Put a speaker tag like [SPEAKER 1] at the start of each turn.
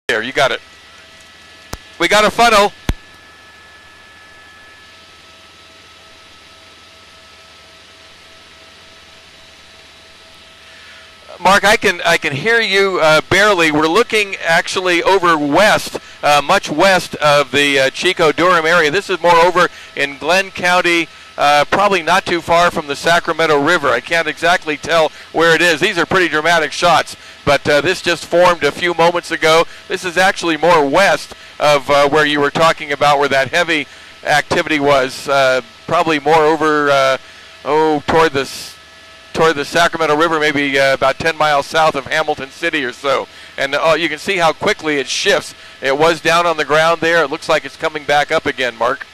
[SPEAKER 1] There, you got it. We got a funnel. Mark, I can hear you barely. We're looking actually over west, much west of the Chico-Durham area. This is more over in Glenn County, probably not too far from the Sacramento River. I can't exactly tell where it is. These are pretty dramatic shots, but this just formed a few moments ago. This is actually more west of where you were talking about, where that heavy activity was, probably more over, toward the Sacramento River, maybe about 10 miles south of Hamilton City or so. And you can see how quickly it shifts. It was down on the ground there. It looks like it's coming back up again, Mark.